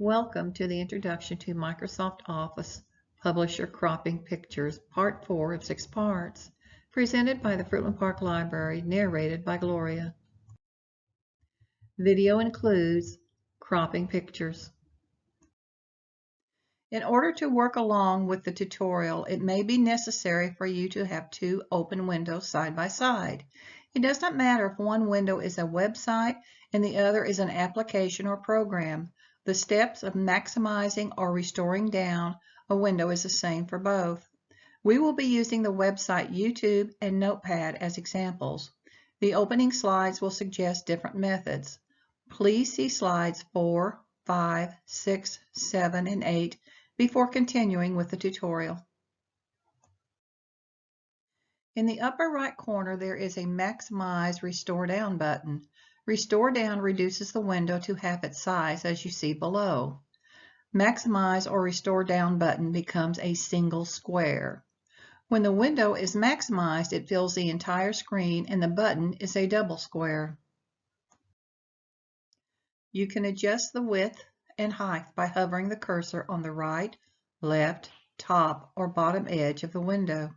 Welcome to the Introduction to Microsoft Office Publisher Cropping Pictures, Part 4 of 6 parts, presented by the Fruitland Park Library, narrated by Gloria. Video includes cropping pictures. In order to work along with the tutorial, it may be necessary for you to have two open windows side by side. It does not matter if one window is a website and the other is an application or program. The steps of maximizing or restoring down a window is the same for both. We will be using the website YouTube and Notepad as examples. The opening slides will suggest different methods. Please see slides 4, 5, 6, 7, and 8 before continuing with the tutorial. In the upper right corner, there is a Maximize Restore Down button. Restore Down reduces the window to half its size, as you see below. Maximize or Restore Down button becomes a single square. When the window is maximized, it fills the entire screen and the button is a double square. You can adjust the width and height by hovering the cursor on the right, left, top, or bottom edge of the window.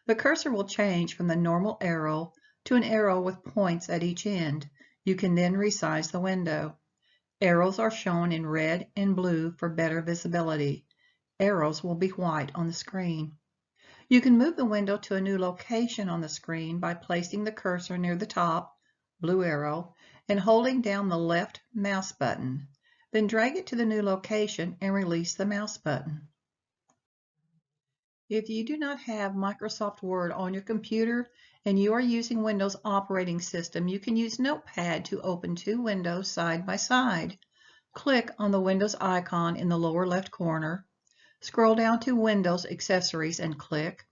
The cursor will change from the normal arrow to an arrow with points at each end. You can then resize the window. Arrows are shown in red and blue for better visibility. Arrows will be white on the screen. You can move the window to a new location on the screen by placing the cursor near the top, blue arrow, and holding down the left mouse button. Then drag it to the new location and release the mouse button. If you do not have Microsoft Word on your computer and you are using Windows operating system, you can use Notepad to open two windows side by side. Click on the Windows icon in the lower left corner. Scroll down to Windows Accessories and click.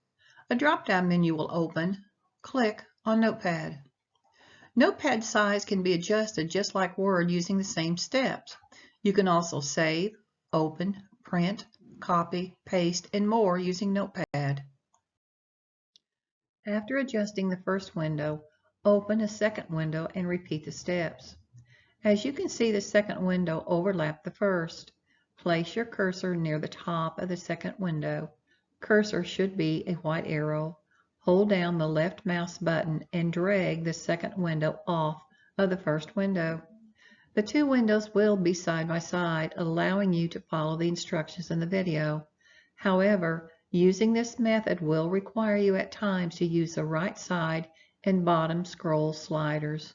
A drop-down menu will open. Click on Notepad. Notepad size can be adjusted just like Word using the same steps. You can also save, open, print, copy, paste, and more using Notepad. After adjusting the first window, open a second window and repeat the steps. As you can see, the second window overlapped the first. Place your cursor near the top of the second window. Cursor should be a white arrow. Hold down the left mouse button and drag the second window off of the first window. The two windows will be side by side, allowing you to follow the instructions in the video. However, using this method will require you at times to use the right side and bottom scroll sliders.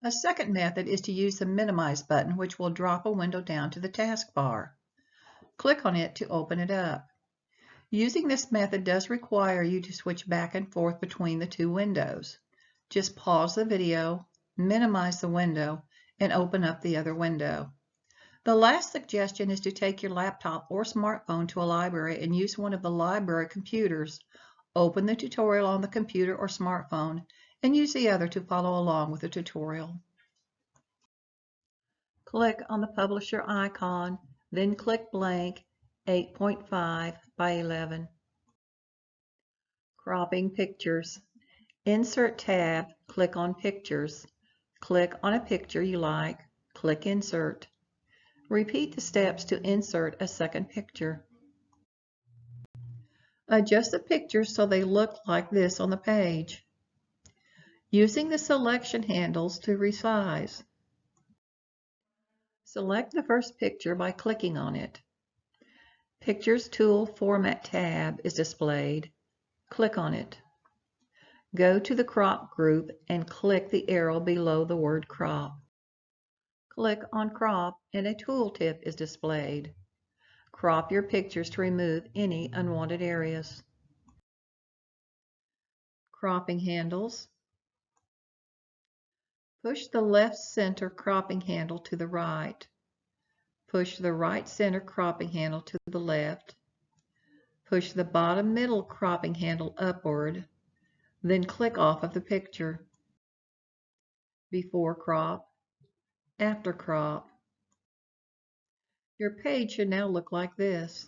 A second method is to use the Minimize button, which will drop a window down to the taskbar. Click on it to open it up. Using this method does require you to switch back and forth between the two windows. Just pause the video, minimize the window, and open up the other window. The last suggestion is to take your laptop or smartphone to a library and use one of the library computers. Open the tutorial on the computer or smartphone and use the other to follow along with the tutorial. Click on the publisher icon, then click blank 8.5 by 11. Cropping pictures. Insert tab, click on Pictures. Click on a picture you like, click Insert. Repeat the steps to insert a second picture. Adjust the pictures so they look like this on the page. Using the selection handles to resize. Select the first picture by clicking on it. Pictures Tool Format tab is displayed. Click on it. Go to the Crop group and click the arrow below the word Crop. Click on Crop and a tooltip is displayed. Crop your pictures to remove any unwanted areas. Cropping handles. Push the left center cropping handle to the right. Push the right center cropping handle to the left. Push the bottom middle cropping handle upward. Then click off of the picture. Before crop, after crop. Your page should now look like this.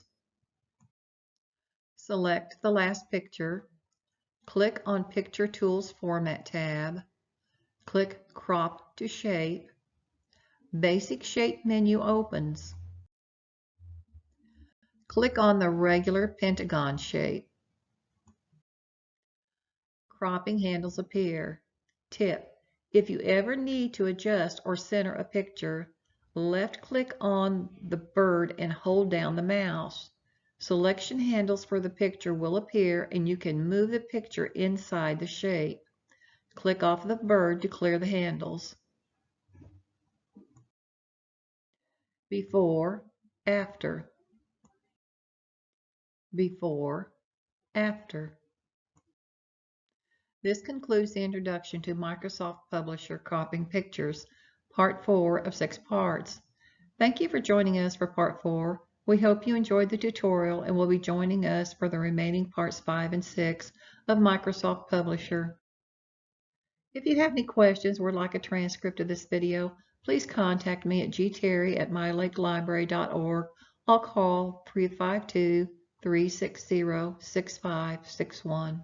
Select the last picture. Click on Picture Tools Format tab. Click Crop to Shape. Basic Shape menu opens. Click on the regular pentagon shape. Cropping handles appear. Tip: if you ever need to adjust or center a picture, left-click on the bird and hold down the mouse. Selection handles for the picture will appear and you can move the picture inside the shape. Click off the bird to clear the handles. Before, after. Before, after. This concludes the introduction to Microsoft Publisher Cropping Pictures, Part 4 of 6 parts. Thank you for joining us for Part 4. We hope you enjoyed the tutorial and will be joining us for the remaining Parts 5 and 6 of Microsoft Publisher. If you have any questions or would like a transcript of this video, please contact me at gterry@mylakelibrary.org. I'll call 352-360-6561.